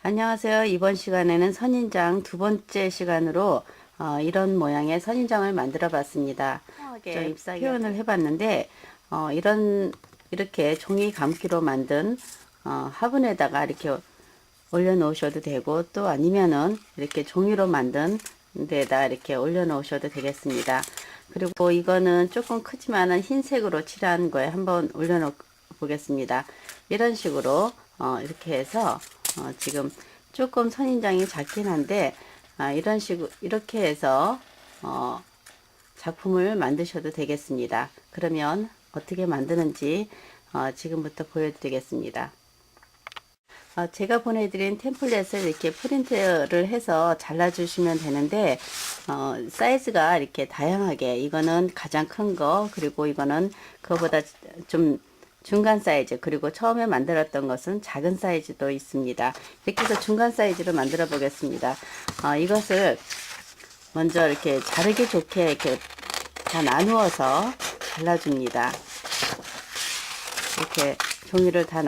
안녕하세요. 이번 시간에는 선인장 두 번째 시간으로 이런 모양의 선인장을 만들어 봤습니다. 좀 표현을 해봤는데 이렇게 종이 감기로 만든 화분에다가 이렇게 올려 놓으셔도 되고, 또 아니면은 이렇게 종이로 만든 데다 이렇게 올려 놓으셔도 되겠습니다. 그리고 이거는 조금 크지만은 흰색으로 칠한 거에 한번 올려 놓 보겠습니다. 이런 식으로 이렇게 해서 지금 조금 선인장이 작긴 한데 이런 식으로 이렇게 해서 작품을 만드셔도 되겠습니다. 그러면 어떻게 만드는지 지금부터 보여드리겠습니다. 제가 보내드린 템플릿을 이렇게 프린트를 해서 잘라주시면 되는데, 사이즈가 이렇게 다양하게, 이거는 가장 큰 거, 그리고 이거는 그거보다 좀 중간 사이즈, 그리고 처음에 만들었던 것은 작은 사이즈도 있습니다. 이렇게 해서 중간 사이즈로 만들어 보겠습니다. 이것을 먼저 이렇게 자르기 좋게 이렇게 다 나누어서 잘라줍니다. 이렇게 종이를 다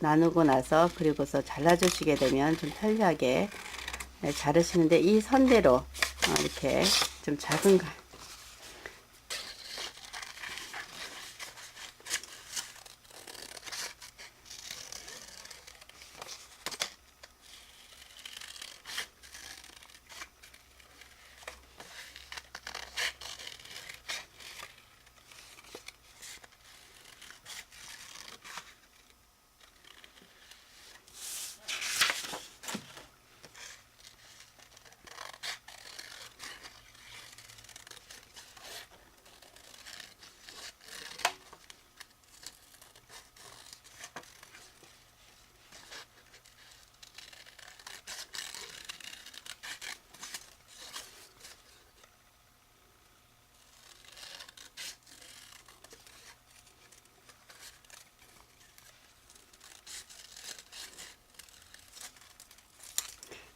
나누고 나서 그리고서 잘라주시게 되면 좀 편리하게 자르시는데, 이 선대로 이렇게 좀 작은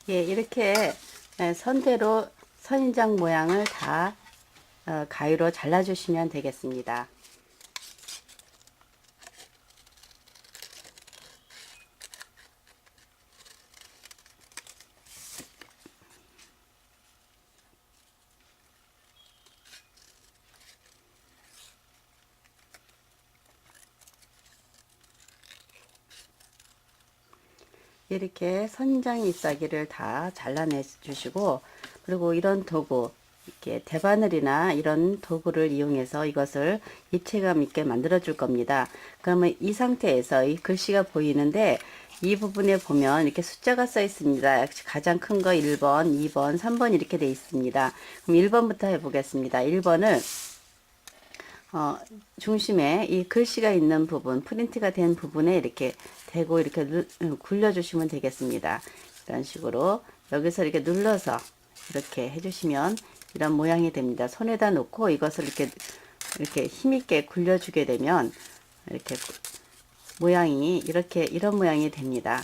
이렇게 선대로 선인장 모양을 다 가위로 잘라주시면 되겠습니다. 이렇게 선인장 잎사귀를 다 잘라내 주시고, 그리고 이런 도구, 이렇게 대바늘이나 이런 도구를 이용해서 이것을 입체감 있게 만들어 줄 겁니다. 그러면 이 상태에서 이 글씨가 보이는데, 이 부분에 보면 이렇게 숫자가 써 있습니다. 가장 큰 거 1번, 2번, 3번 이렇게 돼 있습니다. 그럼 1번부터 해보겠습니다. 1번을 중심에 이 글씨가 있는 부분, 프린트가 된 부분에 이렇게 대고 이렇게 굴려주시면 되겠습니다. 이런 식으로 여기서 이렇게 눌러서 이렇게 해주시면 이런 모양이 됩니다. 손에다 놓고 이것을 이렇게 힘있게 굴려주게 되면 이렇게 모양이 이런 모양이 됩니다.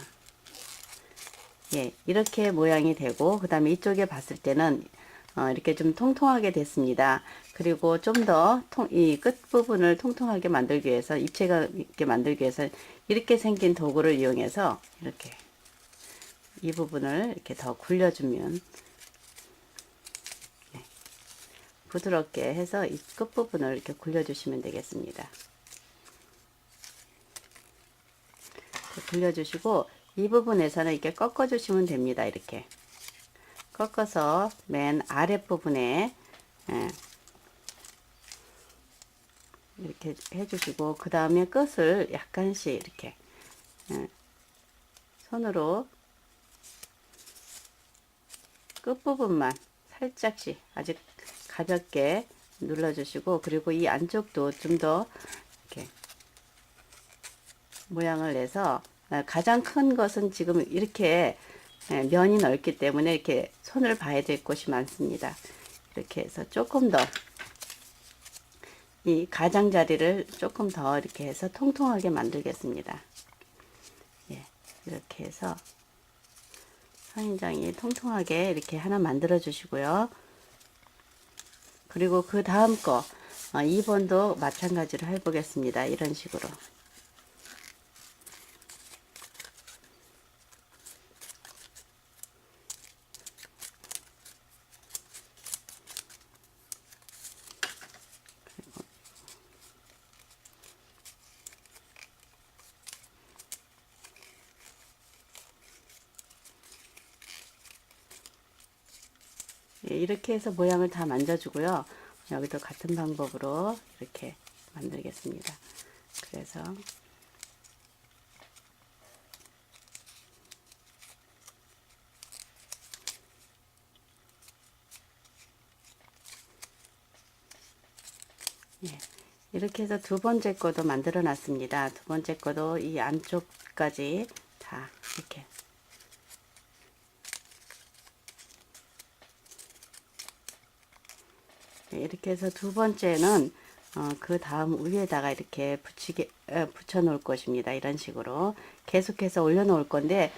이렇게 모양이 되고, 그 다음에 이쪽에 봤을 때는 이렇게 좀 통통하게 됐습니다. 그리고 좀 더 이 끝부분을 통통하게 만들기 위해서, 입체감 있게 만들기 위해서 이렇게 생긴 도구를 이용해서 이렇게 이 부분을 이렇게 더 굴려주면 부드럽게 해서 이 끝부분을 이렇게 굴려주시면 되겠습니다. 굴려주시고, 이 부분에서는 이렇게 꺾어주시면 됩니다. 이렇게 꺾어서 맨 아랫부분에 이렇게 해주시고, 그 다음에 끝을 약간씩 이렇게 손으로 끝부분만 살짝씩 아주 가볍게 눌러주시고, 그리고 이 안쪽도 좀 더 이렇게 모양을 내서, 가장 큰 것은 지금 이렇게 면이 넓기 때문에 이렇게 손을 봐야 될 곳이 많습니다. 이렇게 해서 조금 더 이 가장자리를 조금 더 이렇게 해서 통통하게 만들겠습니다. 이렇게 해서 선인장이 통통하게 이렇게 하나 만들어 주시고요. 그리고 그 다음 거 2번도 마찬가지로 해보겠습니다. 이런 식으로 예, 이렇게 해서 모양을 다 만져주고요. 여기도 같은 방법으로 이렇게 만들겠습니다. 그래서 예, 이렇게 해서 두 번째 거도 만들어 놨습니다. 두 번째 거도 이 안쪽까지 다 이렇게 이렇게 해서 두 번째는 그 다음 위에다가 이렇게 붙여 놓을 것입니다. 이런 식으로 계속해서 올려 놓을 건데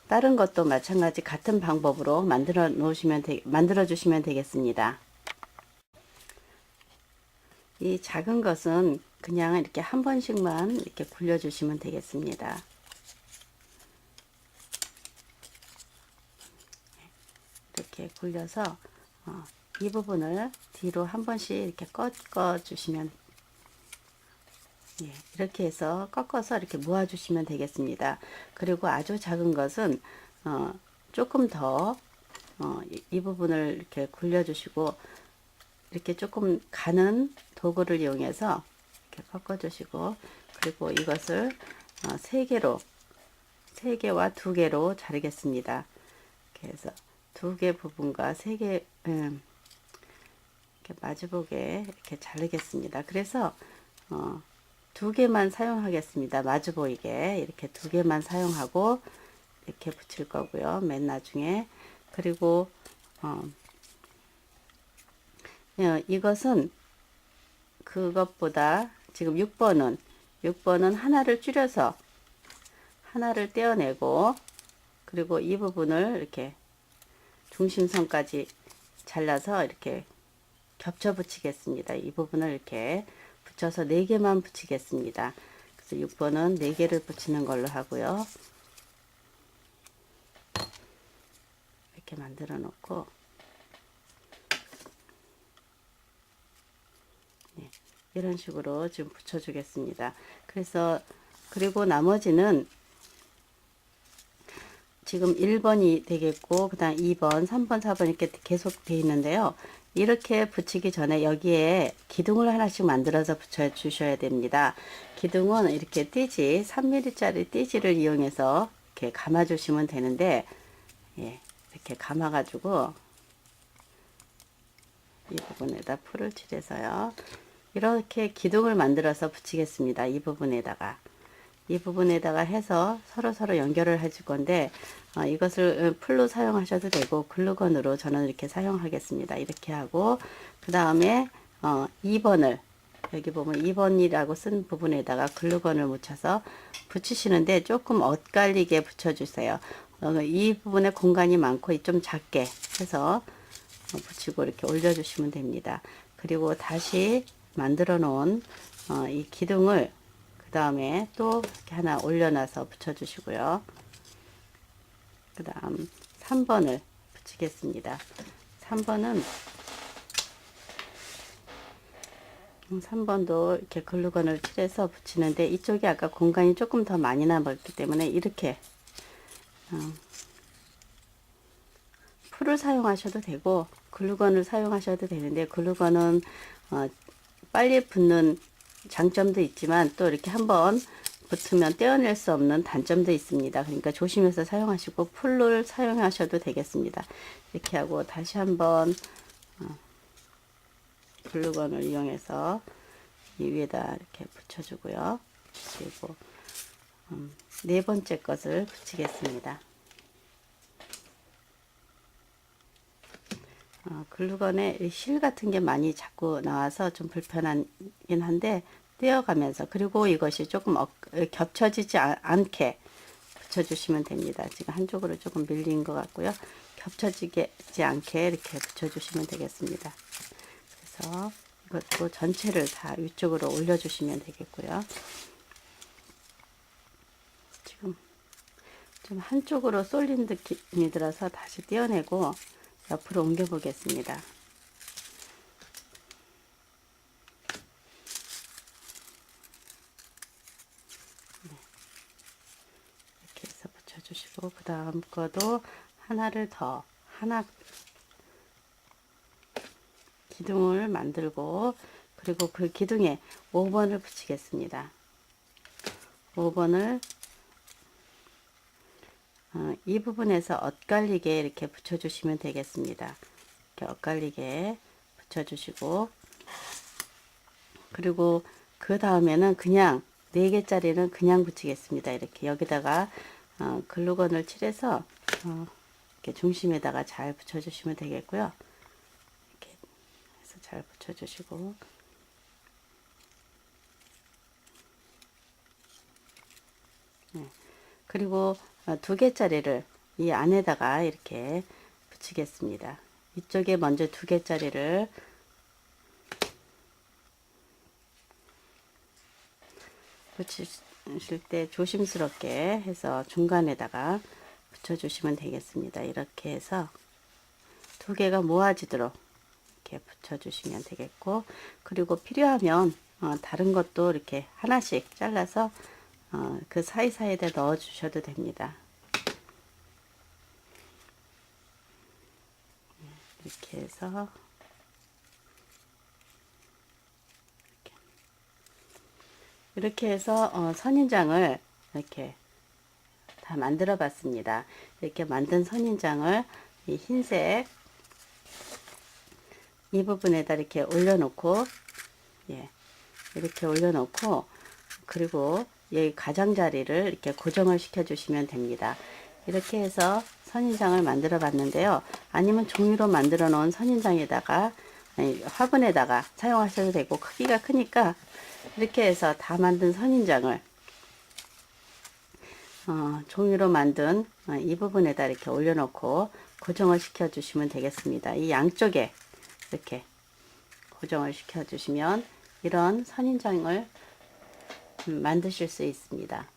다른 것도 마찬가지 같은 방법으로 만들어 주시면 되겠습니다. 이 작은 것은 그냥 이렇게 한 번씩만 이렇게 굴려 주시면 되겠습니다. 이렇게 굴려서 이 부분을 뒤로 한 번씩 이렇게 꺾어 주시면, 예, 이렇게 해서 꺾어서 이렇게 모아 주시면 되겠습니다. 그리고 아주 작은 것은 조금 더 이 부분을 이렇게 굴려 주시고 이렇게 조금 가는 도구를 이용해서 이렇게 꺾어 주시고, 그리고 이것을 세 개와 두 개로 자르겠습니다. 그래서 두 개 부분과 세 개 이렇게 마주보게 이렇게 자르겠습니다. 그래서 두 개만 사용하겠습니다. 마주 보이게 이렇게 두 개만 사용하고 이렇게 붙일 거고요. 맨 나중에. 그리고 이것은 그것보다 지금 6번은 하나를 줄여서 하나를 떼어내고, 그리고 이 부분을 이렇게 중심선까지 잘라서 이렇게 겹쳐 붙이겠습니다. 이 부분을 이렇게 붙여서 4개만 붙이겠습니다. 그래서 6번은 4개를 붙이는 걸로 하고요. 이렇게 만들어 놓고, 네, 이런 식으로 지금 붙여 주겠습니다. 그리고 나머지는 지금 1번이 되겠고, 그 다음 2번, 3번, 4번 이렇게 계속 되어 있는데요. 이렇게 붙이기 전에 여기에 기둥을 하나씩 만들어서 붙여 주셔야 됩니다. 기둥은 이렇게 띠지, 3mm 짜리 띠지를 이용해서 이렇게 감아 주시면 되는데, 예, 이렇게 감아 가지고 이 부분에다 풀을 칠해서요, 이렇게 기둥을 만들어서 붙이겠습니다. 이 부분에다가 해서 서로 연결을 해줄 건데, 이것을 풀로 사용하셔도 되고 글루건으로 저는 이렇게 사용하겠습니다. 이렇게 하고, 그 다음에 2번을 여기 보면 2번이라고 쓴 부분에다가 글루건을 묻혀서 붙이시는데 조금 엇갈리게 붙여주세요. 이 부분에 공간이 많고 좀 작게 해서 붙이고 이렇게 올려주시면 됩니다. 그리고 다시 만들어 놓은 이 기둥을 그 다음에 또 이렇게 하나 올려놔서 붙여주시고요. 그 다음 3번을 붙이겠습니다. 3번도 이렇게 글루건을 칠해서 붙이는데, 이쪽이 아까 공간이 조금 더 많이 남았기 때문에 이렇게 풀을 사용하셔도 되고 글루건을 사용하셔도 되는데, 글루건은 빨리 붙는 장점도 있지만 또 이렇게 한번 붙으면 떼어낼 수 없는 단점도 있습니다. 그러니까 조심해서 사용하시고 풀을 사용하셔도 되겠습니다. 이렇게 하고 다시 한번 글루건을 이용해서 이 위에다 이렇게 붙여주고요. 그리고 네 번째 것을 붙이겠습니다. 글루건에 실 같은 게 많이 자꾸 나와서 좀 불편하긴 한데 떼어가면서, 그리고 이것이 조금 겹쳐지지 않게 붙여주시면 됩니다. 지금 한쪽으로 조금 밀린 것 같고요. 겹쳐지지 않게 이렇게 붙여주시면 되겠습니다. 그래서 이것도 전체를 다 위쪽으로 올려주시면 되겠고요. 지금 좀 한쪽으로 쏠린 느낌이 들어서 다시 떼어내고 옆으로 옮겨 보겠습니다. 네. 이렇게 해서 붙여주시고, 그 다음 거도 하나 기둥을 만들고, 그리고 그 기둥에 5번을 붙이겠습니다. 5번을 이 부분에서 엇갈리게 이렇게 붙여주시면 되겠습니다. 이렇게 엇갈리게 붙여주시고, 그리고 그 다음에는 그냥 4개짜리는 그냥 붙이겠습니다. 이렇게 여기다가 글루건을 칠해서 이렇게 중심에다가 잘 붙여주시면 되겠고요. 이렇게 해서 잘 붙여주시고, 네. 그리고 2개짜리를 이 안에다가 이렇게 붙이겠습니다. 이쪽에 먼저 2개짜리를 붙이실 때 조심스럽게 해서 중간에다가 붙여주시면 되겠습니다. 이렇게 해서 2개가 모아지도록 이렇게 붙여주시면 되겠고, 그리고 필요하면 다른 것도 이렇게 하나씩 잘라서 그 사이사이에 넣어 주셔도 됩니다. 이렇게 해서 이렇게 해서 선인장을 이렇게 다 만들어 봤습니다. 이렇게 만든 선인장을 이 흰색 이 부분에다 이렇게 올려놓고, 예, 이렇게 올려놓고, 그리고 여기 가장자리를 이렇게 고정을 시켜 주시면 됩니다. 이렇게 해서 선인장을 만들어 봤는데요. 아니면 종이로 만들어 놓은 선인장에다가, 아니, 화분에다가 사용하셔도 되고, 크기가 크니까 이렇게 해서 다 만든 선인장을 종이로 만든 이 부분에다 이렇게 올려놓고 고정을 시켜 주시면 되겠습니다. 이 양쪽에 이렇게 고정을 시켜 주시면 이런 선인장을 만드실 수 있습니다.